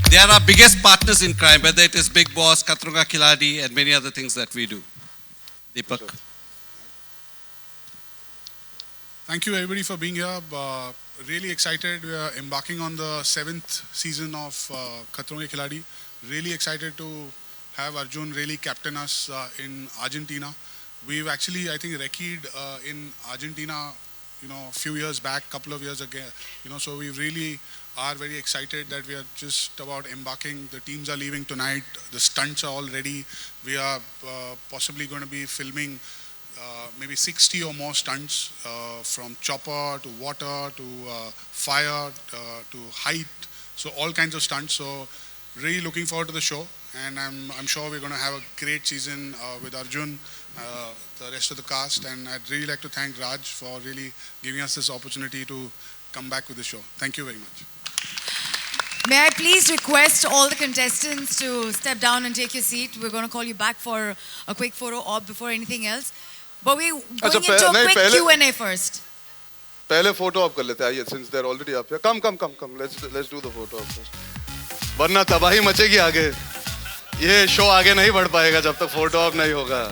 They are our biggest partners in crime, whether it is Big Boss, Khatron Ka Khiladi, and many other things that we do. Deepak. Thank you everybody for being here. Really excited. We are embarking on the 7th season of Khatron Ka Khiladi. Really excited to have Arjun really captain us in Argentina. We've actually, I think, recce'd in Argentina, you know, a few years back, couple of years ago, you know, so we really are very excited that we are just about embarking. The teams are leaving tonight. The stunts are all ready. We are possibly going to be filming maybe 60 or more stunts from chopper to water to fire to height. So all kinds of stunts. So really looking forward to the show. And I'm sure we're going to have a great season with Arjun, the rest of the cast. And I'd really like to thank Raj for really giving us this opportunity to come back with the show. Thank you very much. May I please request all the contestants to step down and take your seat. We're going to call you back for a quick photo op before anything else. But we're going into a quick Q&A first. पहले photo op कर लेते हैं, since they're already up here. Come. Let's do the photo op first. वरना तबाही मचेगी आगे. ये show आगे नहीं बढ़ पाएगा जब तक फोटो ऑप नहीं होगा.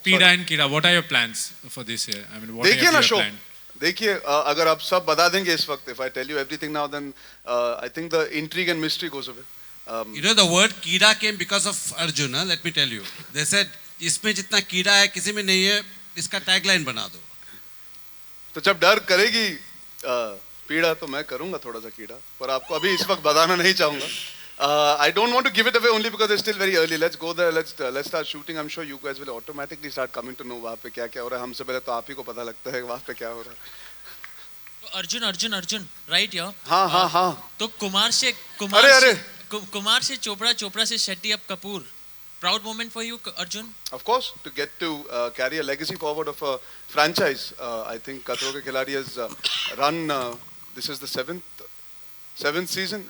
Pida and Kira, what are your plans for this year? I mean, what देखिए ना are your शो. plans? देखिए अगर आप सब बता देंगे इस वक्त, if I tell you everything now, then I think the intrigue and mystery goes away. You know, the word कीड़ा came because of Arjun. Let me tell you. They said इसमें जितना कीड़ा है किसी में नहीं है, इसका टैगलाइन बना दो. तो जब डर करेगी पीड़ा तो मैं करूंगा थोड़ा सा कीड़ा, पर आपको अभी इस वक्त बताना नहीं चाहूंगा. I don't want to give it away only because it's still very early. Let's go there. Let's start shooting. I'm sure you guys will automatically start coming to know वहाँ पे क्या क्या हो रहा है. हमसे पहले तो आप ही को पता लगता है वहाँ पे क्या हो रहा है. अर्जुन राइट यार. हाँ. तो कुमार से चोपड़ा से शेट्टी अब Kapoor. Proud moment for you, Arjun? Of course, to get to carry a legacy forward of a franchise. I think Khatron Ke Khiladi has run. This is the seventh season.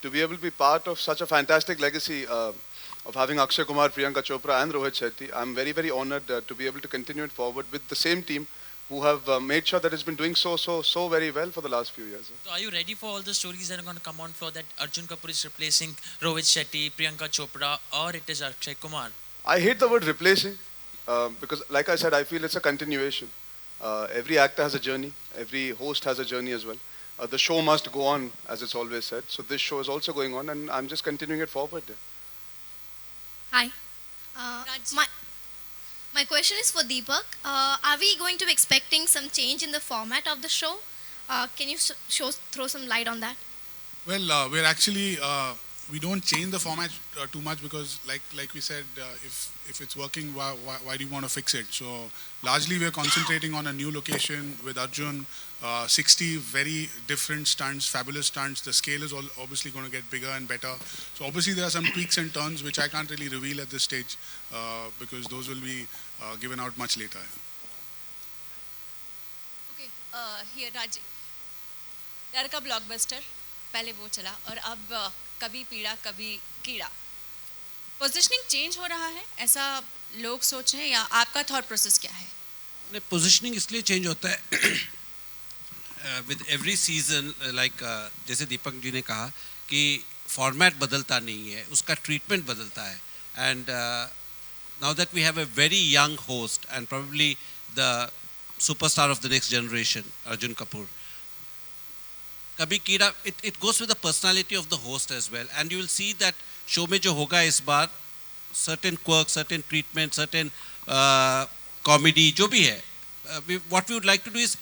To be able to be part of such a fantastic legacy of having Akshay Kumar, Priyanka Chopra and Rohit Shetty, I'm very, very honored to be able to continue it forward with the same team who have made sure that it's been doing so very well for the last few years. So are you ready for all the stories that are going to come on for that Arjun Kapoor is replacing Rohit Shetty, Priyanka Chopra, or it is Akshay Kumar? I hate the word replacing because like I said, I feel it's a continuation. Every actor has a journey. Every host has a journey as well. The show must go on, as it's always said. So this show is also going on, and I'm just continuing it forward. Hi. My question is for Deepak. Are we going to be expecting some change in the format of the show? Can you throw some light on that? Well, we're actually we don't change the format too much because, like we said, if it's working, why do you want to fix it? So largely we're concentrating on a new location with Arjun. 60 very different stunts, fabulous stunts. The scale is obviously going to get bigger and better. So obviously there are some tweaks and turns which I can't really reveal at this stage because those will be given out much later. Okay, here Raji. डर का blockbuster पहले वो चला और अब कभी पीड़ा कभी कीड़ा. पोजीशनिंग चेंज हो रहा है ऐसा लोग सोच रहे हैं या आपका थॉट प्रोसेस क्या है? पोजीशनिंग इसलिए चेंज होता है with every season, like जैसे दीपक जी ने कहा कि फॉर्मेट बदलता नहीं है, उसका ट्रीटमेंट बदलता है. And now that we have a very young host and probably the superstar of the next generation, Arjun Kapoor, कभी कीड़ा, it goes with the personality of the host as well. And you will see that show में जो होगा इस बार, certain quirks, certain treatment, certain comedy, जो भी है, what we would like to do is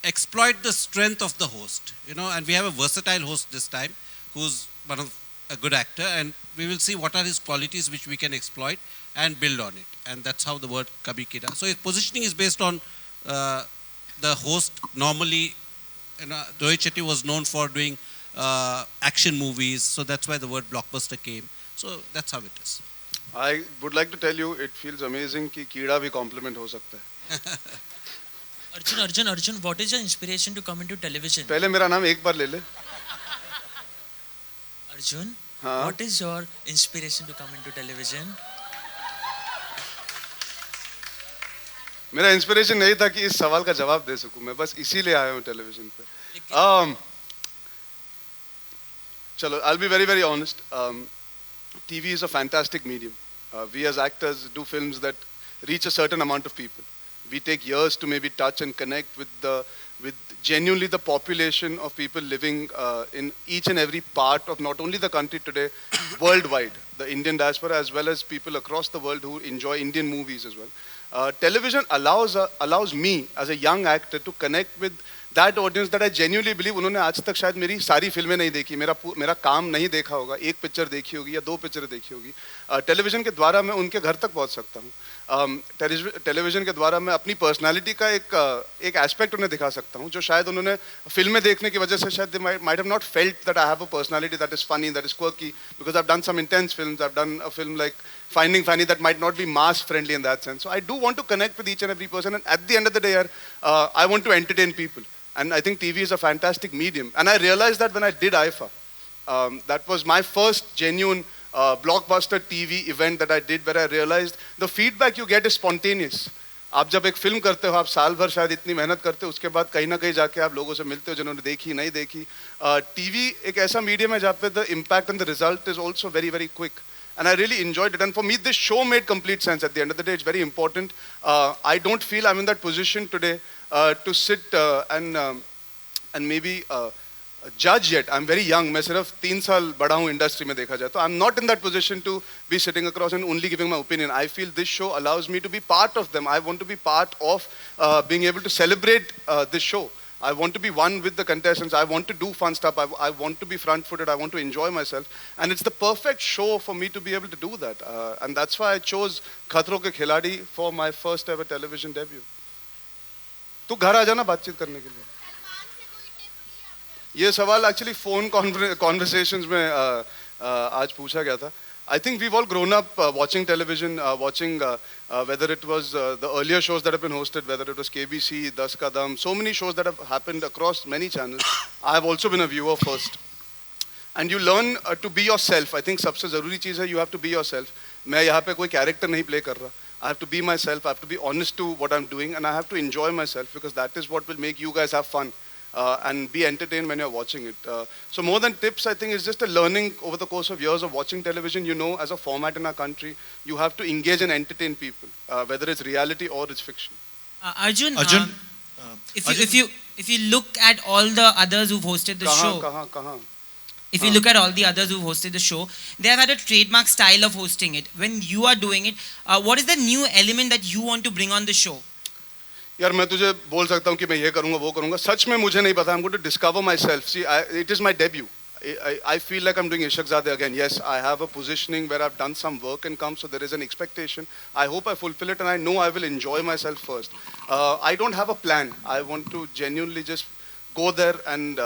exploit the strength of the host, and we have a versatile host this time who's a good actor, and we will see what are his qualities which we can exploit and build on it. And that's how the word Kabhi Kida. So his positioning is based on the host. Normally, Rohit Shetty was known for doing action movies, so that's why the word blockbuster came. So that's how it is. I would like to tell you, it feels amazing कि कीड़ा भी compliment हो सकता है. Arjun, what is your inspiration to come into television? पहले मेरा नाम एक बार ले ले. Arjun, what is your inspiration to come into television? मेरा इंस्पिरेशन नहीं था कि इस सवाल का जवाब दे सकूं, मैं बस इसीलिए आया हूं टेलीविजन पे. चलो, I'll be very, very honest. TV is a fantastic medium. We as actors do films that reach a certain amount of people. We take years to maybe touch and connect with genuinely the population of people living in each and every part of not only the country today, worldwide, the Indian diaspora as well as people across the world who enjoy Indian movies as well. Television allows me as a young actor to connect with that audience that I genuinely believe उन्होंने आज तक शायद मेरी सारी फिल्में नहीं देखी, मेरा काम नहीं देखा होगा, एक पिक्चर देखी होगी या दो पिक्चर देखी होगी. टेलीविजन के द्वारा मैं उनके घर तक पहुंच सकता हूं. टेलीविजन के द्वारा मैं अपनी पर्सनालिटी का एक एस्पेक्ट उन्हें दिखा सकता हूं जो शायद उन्होंने फिल्में देखने की वजह से शायद they might have not felt that I have a personality that is funny, that is quirky, because I've done some intense films. I've done a film like Finding Fanny that might not be mass friendly in that sense. So I do want to connect with each and every person, and at the end of the day, I want to entertain people. And I think TV is a fantastic medium. And I realized that when I did IFA, that was my first genuine blockbuster TV event that I did, where I realized the feedback you get is spontaneous. आप जब एक film करते हो, आप साल भर शायद इतनी मेहनत करते हो, उसके बाद कहीं ना कहीं जाके आप लोगों से मिलते हो जिन्होंने देखी नहीं देखी. टीवी एक ऐसा मीडियम है जहाँ पे the impact and the result is also very, very quick. And I really enjoyed it. And for me, this show made complete sense. At the end of the day, it's very important. I don't feel I'm in that position today to sit and maybe judge yet. I'm very young. मैं सिर्फ 3 साल बड़ा हूँ industry में देखा जाए तो I'm not in that position to be sitting across and only giving my opinion. I feel this show allows me to be part of them. I want to be part of being able to celebrate this show. I want to be one with the contestants. I want to do fun stuff. I want to be front-footed. I want to enjoy myself. And it's the perfect show for me to be able to do that. And that's why I chose Khatron Ke Khiladi for my first ever television debut. तू घर आ जाना बातचीत करने के लिए. ये सवाल actually phone conversations में आज पूछा गया था. I think we've all grown up watching television, watching whether it was the earlier shows that have been hosted, whether it was KBC, Das Ka Dam, so many shows that have happened across many channels. I have also been a viewer first. And you learn to be yourself. I think सबसे ज़रूरी चीज़ है you have to be yourself. मैं यहाँ पे कोई character नहीं play कर रहा. I have to be myself. I have to be honest to what I'm doing, and I have to enjoy myself because that is what will make you guys have fun. And be entertained when you're watching it. So more than tips, I think it's just a learning over the course of years of watching television. You know, as a format in our country, you have to engage and entertain people, whether it's reality or it's fiction. Arjun, if you look at all the others who've hosted the show, if you look at all the others who've hosted the show, they have had a trademark style of hosting it. When you are doing it, what is the new element that you want to bring on the show? यार मैं तुझे बोल सकता हूँ कि मैं ये करूँगा वो करूँगा सच में मुझे नहीं पता. I'm going to discover myself. See, it is my debut. I feel like I'm doing Ishaq Zadeh again. Yes, I have a positioning where I've done some work and come, so there is an expectation. I hope I fulfill it, and I know I will enjoy myself first. I don't have a plan. I want to genuinely just go there and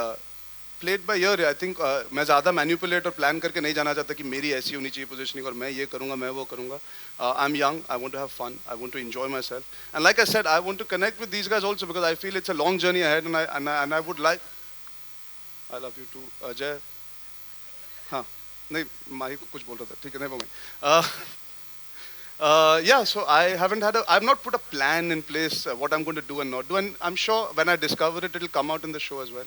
play it by ear. I think मैं ज़्यादा manipulate और plan करके नहीं जाना चाहता कि मेरी ऐसी होनी चाहिए positioning और मैं ये करूँगा मैं वो करूँगा. I'm young. I want to have fun. I want to enjoy myself. And like I said, I want to connect with these guys also because I feel it's a long journey ahead, and I would like. I love you too, Jay. हाँ, नहीं माही को कुछ बोल रहा था. ठीक है, never mind. Yeah, so I've not put a plan in place what I'm going to do and not do, and I'm sure when I discover it, it'll come out in the show as well.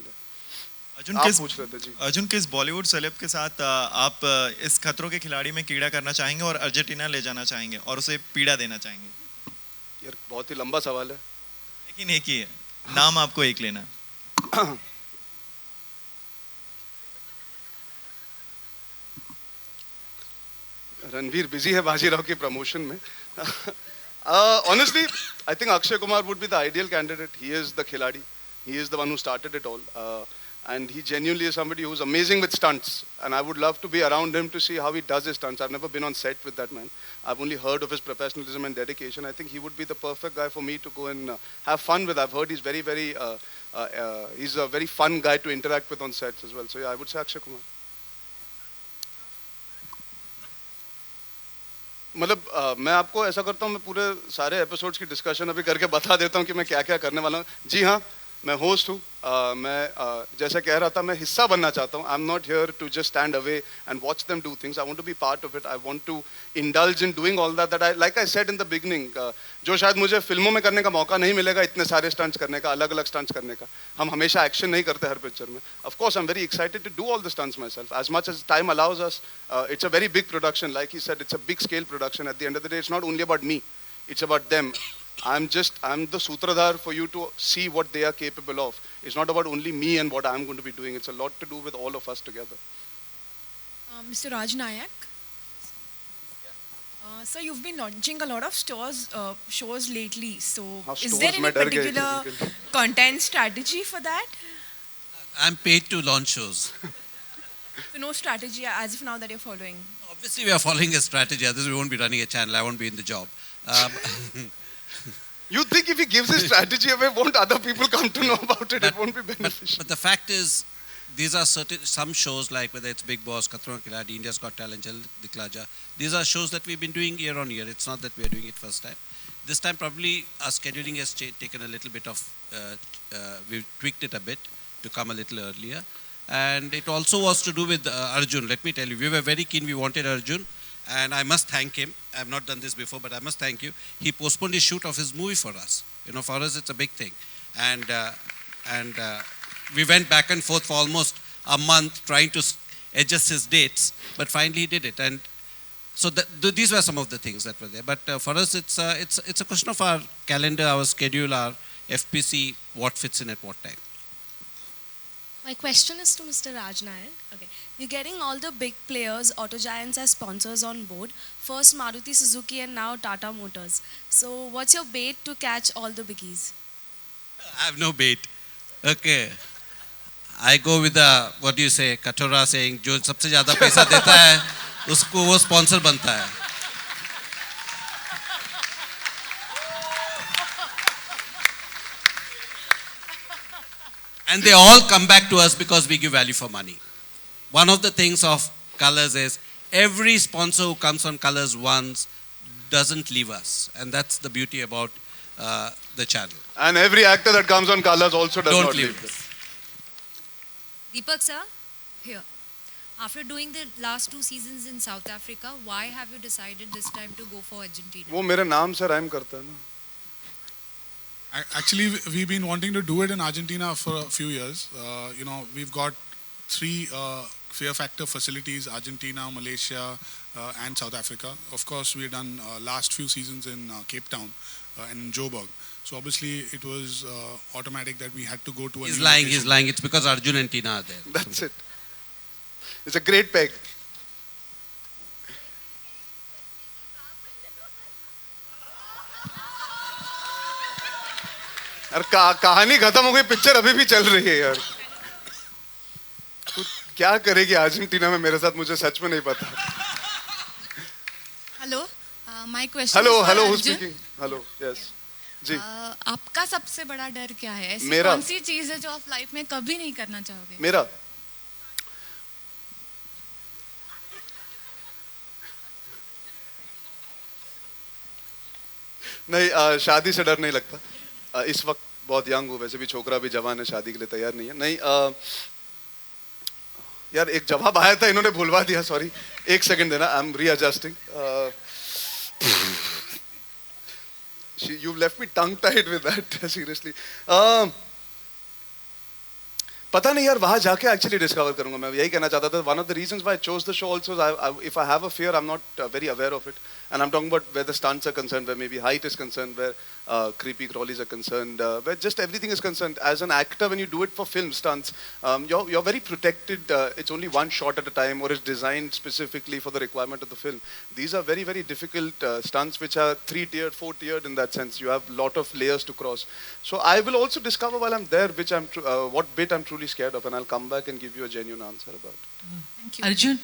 Arjun किस Bollywood celeb के साथ आप इस खतरों के खिलाड़ी में कीड़ा करना चाहेंगे और अर्जेंटीना ले जाना चाहेंगे और उसे पीड़ा देना चाहेंगे? यार बहुत ही लंबा सवाल है. लेकिन एक ही है, नाम आपको एक लेना. रणवीर बिजी है बाजीराव की प्रमोशन में. Honestly, I think Akshay Kumar would be the ideal candidate. He is the khiladi. He is the one who started it all. And he genuinely is somebody who's amazing with stunts. And I would love to be around him to see how he does his stunts. I've never been on set with that man. I've only heard of his professionalism and dedication. I think he would be the perfect guy for me to go and have fun with. I've heard he's he's a very fun guy to interact with on sets as well. So yeah, I would say Akshay Kumar. मतलब मैं आपको ऐसा करता हूँ मैं पूरे सारे episodes की डिस्कशन अभी करके बता देता हूँ कि मैं क्या क्या करने वाला हूँ. जी हाँ, मैं होस्ट हूँ. मैं जैसा कह रहा था मैं हिस्सा बनना चाहता हूँ. I am not here to just stand away and watch them do things. I want to be part of it. I want to indulge in doing all that I like I said in the beginning, जो शायद मुझे फिल्मों में करने का मौका नहीं मिलेगा, इतने सारे स्टंट्स करने का, अलग अलग स्टंट्स करने का. हम हमेशा एक्शन नहीं करते हर पिक्चर में. Of course I am very excited to do all the stunts myself as much as time allows us. It's a very big production. Like he said, it's a big scale production. At the end of the day it's not only about me, it's about them. I'm the sutradhar for you to see what they are capable of. It's not about only me and what I'm going to be doing. It's a lot to do with all of us together. Mr. Raj Nayak. So you've been launching a lot of shows lately. So is there any particular content strategy for that? I'm paid to launch shows. So no strategy as of now that you're following? Obviously we are following a strategy, otherwise we won't be running a channel, I won't be in the job. You think if he gives his strategy away, won't other people come to know about it? It won't be beneficial. But the fact is, these are some shows like whether it's Big Boss, Khatron Ke Khiladi, India's Got Talent, Jal Dikhla, these are shows that we've been doing year on year. It's not that we are doing it first time. This time probably our scheduling has taken a little bit of, we've tweaked it a bit to come a little earlier. And it also was to do with Arjun. Let me tell you, we were very keen, we wanted Arjun. And I must thank him. I have not done this before, but I must thank you. He postponed his shoot of his movie for us. You know, for us it's a big thing. And we went back and forth for almost a month trying to adjust his dates, but finally he did it. And so these were some of the things that were there. But for us, it's a question of our calendar, our schedule, our FPC, what fits in at what time. My question is to Mr. Raj Nayak. Okay, you're getting all the big players, auto giants as sponsors on board. First Maruti Suzuki and now Tata Motors. So what's your bait to catch all the biggies? I have no bait. Okay. I go with the, what do you say, Katora saying, जो सबसे ज़्यादा पैसा देता है, उसको वो sponsor बनता है. And they all come back to us because we give value for money. One of the things of Colors is every sponsor who comes on Colors once doesn't leave us. And that's the beauty about the channel. And every actor that comes on Colors also does not leave us. Deepak sir, here. After doing the last 2 seasons in South Africa, why have you decided this time to go for Argentina? वो मेरे नाम से rhyme करता है ना. Actually, we've been wanting to do it in Argentina for a few years. You know, we've got 3 Fear Factor facilities: Argentina, Malaysia, and South Africa. Of course, we've done last few seasons in Cape Town and Joburg. So obviously, it was automatic that we had to go to a. He's lying. It's because Arjun and Tina are there. That's it. It's a great peg. यार कहानी खत्म हो गई, picture अभी भी चल रही है यार. तू क्या करेगी अर्जेंटीना में मेरे साथ, मुझे सच में नहीं पता. Hello, my question. Hello who speaking. Hello, yes जी. आपका सबसे बड़ा डर क्या है? ऐसी मेरा कौन सी चीज है जो आप लाइफ में कभी नहीं करना चाहोगे? मेरा नहीं, शादी से डर नहीं लगता. इस वक्त बहुत यंग हूँ, वैसे भी छोकरा भी जवान है, शादी के लिए तैयार नहीं है. नहीं यार एक जवाब आया था, इन्होंने भूलवा दिया, सॉरी. 1 सेकंड देना, I am readjusting. You've left me tongue tied with that, seriously. पता नहीं यार, वहाँ जाके एक्चुअली डिस्कवर करूंगा. मैं यही कहना चाहता था. One of the reasons why I chose the show also, if I have a fear, I am not very aware of it. And I'm talking about where the stunts are concerned, where maybe height is concerned, where creepy crawlies are concerned, where just everything is concerned. As an actor, when you do it for film stunts, you're very protected. It's only one shot at a time, or it's designed specifically for the requirement of the film. These are very, very difficult stunts, which are 3-tiered, 4-tiered in that sense. You have a lot of layers to cross. So I will also discover while I'm there which what bit I'm truly scared of, and I'll come back and give you a genuine answer about it. Thank you. Arjun,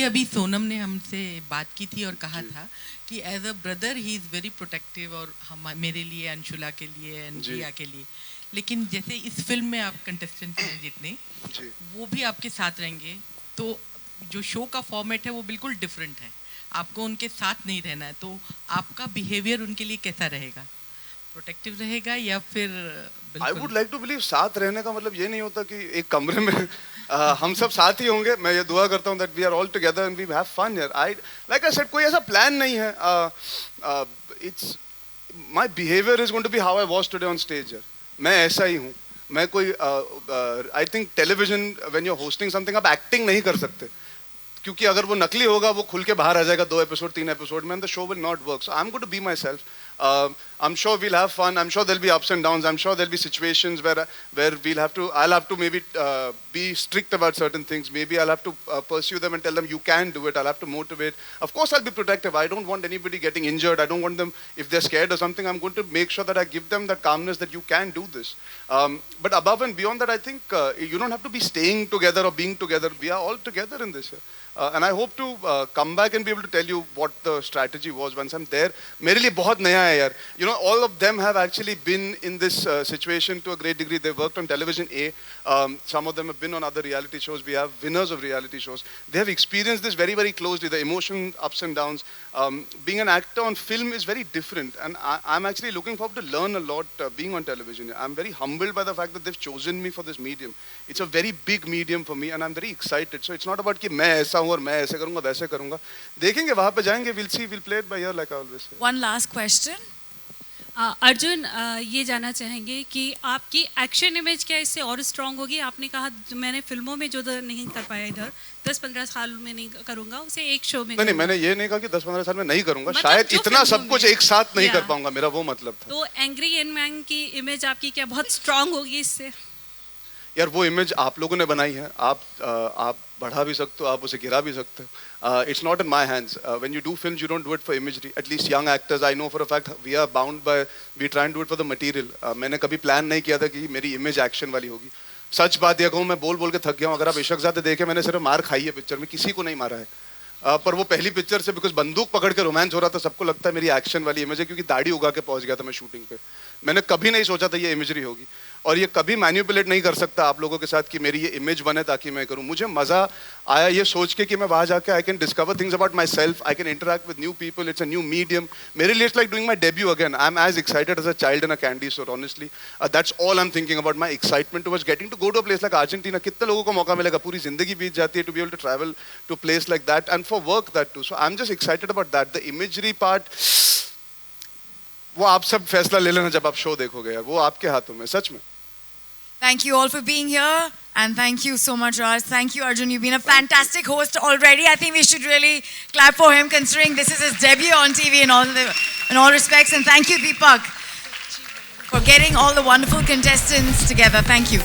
अभी सोनम ने हमसे बात की थी और कहा था कि as a brother he is very protective, और हम मेरे लिए, अंशुला के लिए, रिया के लिए. लेकिन जैसे इस फिल्म में आप कंटेस्टेंट हैं जितने, वो भी आपके साथ रहेंगे, तो जो शो का फॉर्मेट है वो बिल्कुल डिफरेंट है. आपको उनके साथ नहीं रहना है, तो आपका बिहेवियर उनके लिए कैसा रहेगा? प्रोटेक्टिव रहेगा या फिर? I would like to believe साथ रहने का मतलब ये नहीं होता कि एक कमरे में हम सब साथ ही होंगे. मैं ये दुआ करता हूँ that we are all together and we have fun here. Like I said, कोई ऐसा प्लान नहीं है. It's my behavior is going to be how I was today on stage here. मैं ऐसा ही हूँ. मैं कोई I think television when you're hosting something, आप acting नहीं कर सकते, क्योंकि अगर वो नकली होगा वो खुल के बाहर आ जाएगा 2 एपिसोड 3 एपिसोड में, and the show will not work. So I'm going to be myself. I'm sure we'll have fun. I'm sure there'll be ups and downs. I'm sure there'll be situations where I'll have to maybe be strict about certain things. Maybe I'll have to pursue them and tell them you can do it. I'll have to motivate. Of course I'll be protective. I don't want anybody getting injured. I don't want them, if they're scared or something, I'm going to make sure that I give them that calmness that you can do this. But above and beyond that, I think you don't have to be staying together or being together. We are all together in this here. And I hope to come back and be able to tell you what the strategy was once I'm there. मेरे लिए बहुत नया है यार. You know, all of them have actually been in this situation to a great degree. They worked on television A. Some of them have been on other reality shows. We have winners of reality shows. They have experienced this very, very closely, the emotion, ups and downs. Being an actor on film is very different. And I'm actually looking forward to learn a lot being on television. I'm very humbled by the fact that they've chosen me for this medium. It's a very big medium for me and I'm very excited. So it's not about कि मैं ऐसा हूँ और मैं ऐसे करूँगा वैसे करूँगा. देखेंगे, वहाँ पे जाएंगे. We'll see. We'll play it by ear like I always say. One last question. Arjun ये जानना चाहेंगे कि आपकी एक्शन इमेज क्या इससे और स्ट्रांग होगी? आपने कहा मैंने फिल्मों में जो नहीं कर पाया इधर 10-15 साल में नहीं करूंगा उसे एक शो में। नहीं, मैंने ये नहीं कहा कि 10-15 साल में नहीं करूंगा, शायद इतना सब कुछ एक साथ नहीं कर पाऊंगा, मेरा वो मतलब था। तो एंग्री यंग मैन की इमेज आपकी क्या बहुत स्ट्रांग होगी इससे? यार वो इमेज आप लोगों ने बनाई है, आप बढ़ा भी सकते हो, आप उसे गिरा भी सकते हो। It's not in my hands. When you do films you don't do it for imagery. At least young actors I know for a fact we are bound by, we try and do it for the material. मैंने कभी plan नहीं किया था कि मेरी image action वाली होगी। सच बात यह कहूँ, मैं बोल बोल के थक गया हूँ। अगर आप इशकजादे देखे, मैंने सिर्फ मार खाई है पिक्चर में, किसी को नहीं मारा है। पर वो पहली पिक्चर से बिकॉज बंदूक पकड़ के रोमांस हो रहा था, सबको लगता है मेरी एक्शन वाली इमेज है, क्योंकि दाढ़ी उगा के पहुंच गया था मैं शूटिंग पे। मैंने कभी नहीं सोचा था ये इमेजरी होगी, और ये कभी मैनिपुलेट नहीं कर सकता आप लोगों के साथ कि मेरी ये इमेज बने ताकि मैं करूं। मुझे मजा आया ये सोच के कि मैं वहां जाके I can discover things about myself, I can interact with new people, it's a new medium. मेरे लिए it's like doing my debut again. I am as excited as a child in a candy store, honestly that's all I am thinking about my excitement towards getting to go to a place like Argentina. कितने लोगों को मौका मिलेगा, पूरी जिंदगी बीत जाती है to be able to travel to place like that and for work that too. So I am just excited about that. The imagery part वो आप सब फैसला ले लेना जब आप शो देखोगे यार, वो आपके हाथों में, सच में। Thank you all for being here, and thank you so much, Raj. Thank you, Arjun. You've been a fantastic host already. I think we should really clap for him, considering this is his debut on TV in all respects. And thank you, Deepak, for getting all the wonderful contestants together. Thank you.